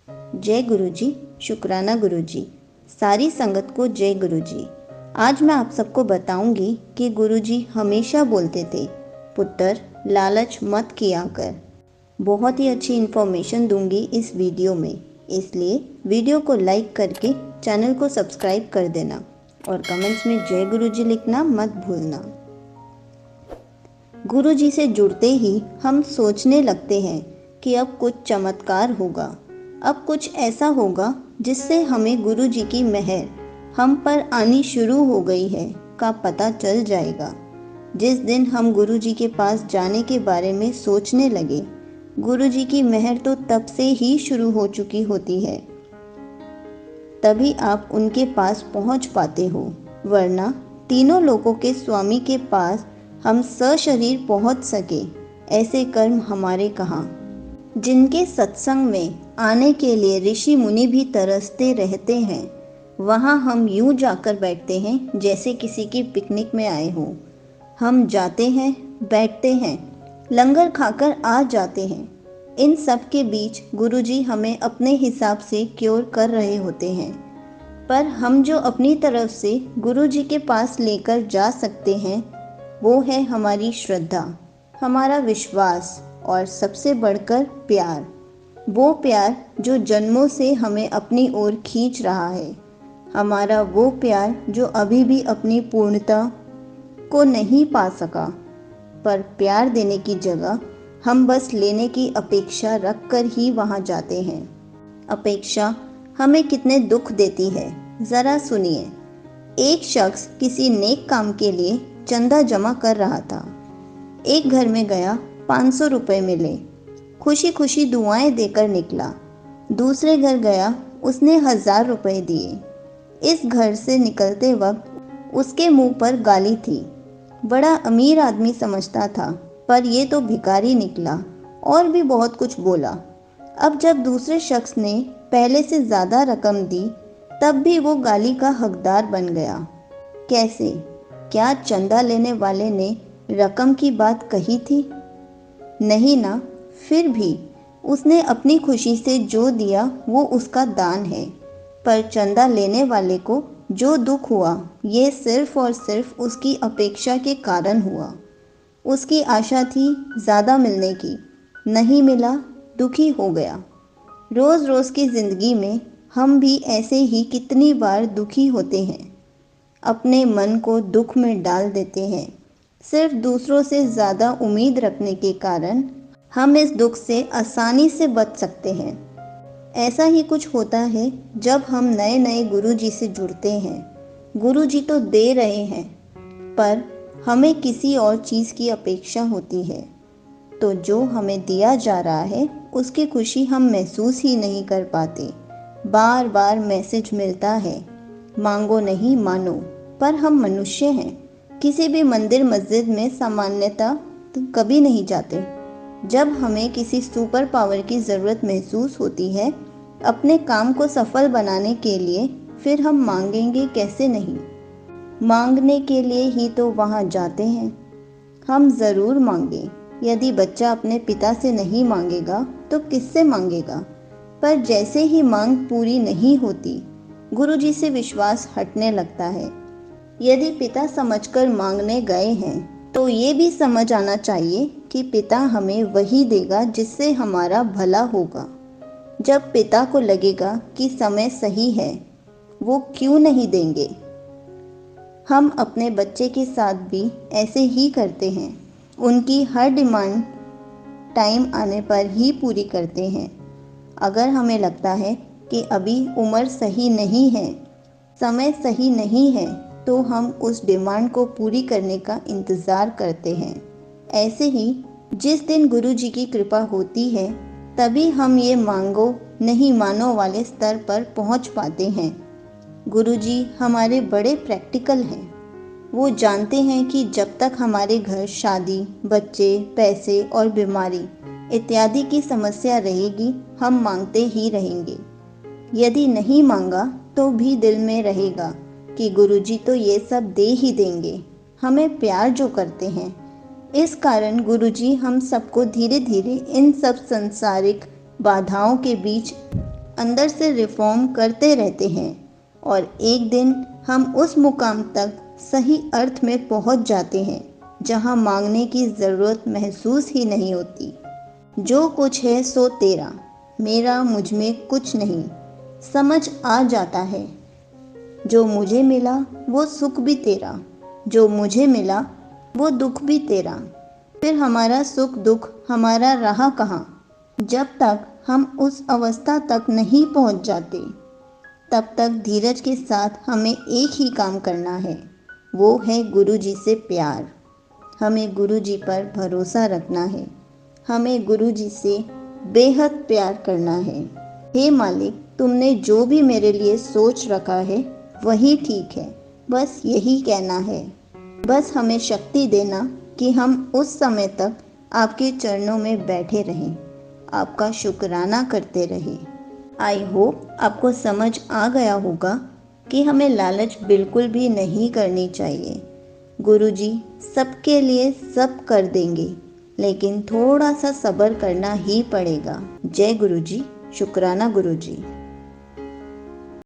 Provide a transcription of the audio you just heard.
जय गुरुजी, शुक्राना गुरुजी, सारी संगत को जय गुरुजी। आज मैं आप सबको बताऊंगी कि गुरुजी हमेशा बोलते थे, पुत्र लालच मत किया कर। बहुत ही अच्छी इन्फॉर्मेशन दूंगी इस वीडियो में, इसलिए वीडियो को लाइक करके चैनल को सब्सक्राइब कर देना और कमेंट्स में जय गुरुजी लिखना मत भूलना। गुरुजी से जुड़ते ही हम सोचने लगते हैं कि अब कुछ चमत्कार होगा, अब कुछ ऐसा होगा जिससे हमें गुरुजी की मेहर हम पर आनी शुरू हो गई है का पता चल जाएगा। जिस दिन हम गुरुजी के पास जाने के बारे में सोचने लगे, गुरुजी की मेहर तो तब से ही शुरू हो चुकी होती है, तभी आप उनके पास पहुंच पाते हो, वरना तीनों लोकों के स्वामी के पास हम सशरीर पहुंच सके ऐसे कर्म हमारे कहाँ। जिनके सत्संग में आने के लिए ऋषि मुनि भी तरसते रहते हैं, वहाँ हम यूं जाकर बैठते हैं जैसे किसी की पिकनिक में आए हों। हम जाते हैं, बैठते हैं, लंगर खाकर आ जाते हैं। इन सब के बीच गुरुजी हमें अपने हिसाब से क्योर कर रहे होते हैं, पर हम जो अपनी तरफ से गुरुजी के पास लेकर जा सकते हैं वो है हमारी श्रद्धा, हमारा विश्वास और सबसे बढ़कर प्यार। वो प्यार जो जन्मों से हमें अपनी ओर खींच रहा है, हमारा वो प्यार जो अभी भी अपनी पूर्णता को नहीं पा सका। पर प्यार देने की जगह हम बस लेने की अपेक्षा रख कर ही वहाँ जाते हैं। अपेक्षा हमें कितने दुख देती है, ज़रा सुनिए। एक शख्स किसी नेक काम के लिए चंदा जमा कर रहा था। एक घर में गया, 500 रुपये मिले, खुशी खुशी दुआएं देकर निकला। दूसरे घर गया, उसने 1000 रुपये दिए। इस घर से निकलते वक्त उसके मुंह पर गाली थी। बड़ा अमीर आदमी समझता था, पर ये तो भिखारी निकला, और भी बहुत कुछ बोला। अब जब दूसरे शख्स ने पहले से ज़्यादा रकम दी, तब भी वो गाली का हकदार बन गया। कैसे? क्या चंदा लेने वाले ने रकम की बात कही थी? नहीं ना। फिर भी उसने अपनी खुशी से जो दिया वो उसका दान है, पर चंदा लेने वाले को जो दुख हुआ ये सिर्फ और सिर्फ उसकी अपेक्षा के कारण हुआ। उसकी आशा थी ज़्यादा मिलने की, नहीं मिला, दुखी हो गया। रोज़ रोज़ की ज़िंदगी में हम भी ऐसे ही कितनी बार दुखी होते हैं, अपने मन को दुख में डाल देते हैं। सिर्फ दूसरों से ज़्यादा उम्मीद रखने के कारण हम इस दुख से आसानी से बच सकते हैं। ऐसा ही कुछ होता है जब हम नए नए गुरुजी से जुड़ते हैं। गुरुजी तो दे रहे हैं, पर हमें किसी और चीज़ की अपेक्षा होती है, तो जो हमें दिया जा रहा है उसकी खुशी हम महसूस ही नहीं कर पाते। बार बार मैसेज मिलता है, मांगो नहीं मानो, पर हम मनुष्य हैं। किसी भी मंदिर मस्जिद में सामान्यतः तो कभी नहीं जाते। जब हमें किसी सुपर पावर की ज़रूरत महसूस होती है अपने काम को सफल बनाने के लिए, फिर हम मांगेंगे कैसे नहीं? मांगने के लिए ही तो वहाँ जाते हैं। हम ज़रूर मांगें। यदि बच्चा अपने पिता से नहीं मांगेगा तो किससे मांगेगा? पर जैसे ही मांग पूरी नहीं होती, गुरुजी से विश्वास हटने लगता है। यदि पिता समझकर मांगने गए हैं तो ये भी समझ आना चाहिए कि पिता हमें वही देगा जिससे हमारा भला होगा। जब पिता को लगेगा कि समय सही है, वो क्यों नहीं देंगे? हम अपने बच्चे के साथ भी ऐसे ही करते हैं। उनकी हर डिमांड टाइम आने पर ही पूरी करते हैं। अगर हमें लगता है कि अभी उम्र सही नहीं है, समय सही नहीं है, तो हम उस डिमांड को पूरी करने का इंतज़ार करते हैं। ऐसे ही जिस दिन गुरुजी की कृपा होती है, तभी हम ये मांगो नहीं मानो वाले स्तर पर पहुंच पाते हैं। गुरुजी हमारे बड़े प्रैक्टिकल हैं। वो जानते हैं कि जब तक हमारे घर शादी, बच्चे, पैसे और बीमारी इत्यादि की समस्या रहेगी, हम मांगते ही रहेंगे। यदि नहीं मांगा तो भी दिल में रहेगा कि गुरुजी तो ये सब दे ही देंगे, हमें प्यार जो करते हैं। इस कारण गुरुजी हम सबको धीरे धीरे इन सब संसारिक बाधाओं के बीच अंदर से रिफॉर्म करते रहते हैं और एक दिन हम उस मुकाम तक सही अर्थ में पहुंच जाते हैं जहां मांगने की ज़रूरत महसूस ही नहीं होती। जो कुछ है सो तेरा, मेरा मुझ में कुछ नहीं, समझ आ जाता है। जो मुझे मिला वो सुख भी तेरा, जो मुझे मिला वो दुख भी तेरा। फिर हमारा सुख दुख हमारा रहा कहाँ? जब तक हम उस अवस्था तक नहीं पहुंच जाते तब तक धीरज के साथ हमें एक ही काम करना है, वो है गुरु जी से प्यार। हमें गुरु जी पर भरोसा रखना है, हमें गुरु जी से बेहद प्यार करना है। हे मालिक, तुमने जो भी मेरे लिए सोच रखा है वही ठीक है, बस यही कहना है। बस हमें शक्ति देना कि हम उस समय तक आपके चरणों में बैठे रहें, आपका शुक्राना करते रहें। आई होप आपको समझ आ गया होगा कि हमें लालच बिल्कुल भी नहीं करनी चाहिए। गुरुजी सबके लिए सब कर देंगे, लेकिन थोड़ा सा सब्र करना ही पड़ेगा। जय गुरुजी, शुक्राना गुरुजी।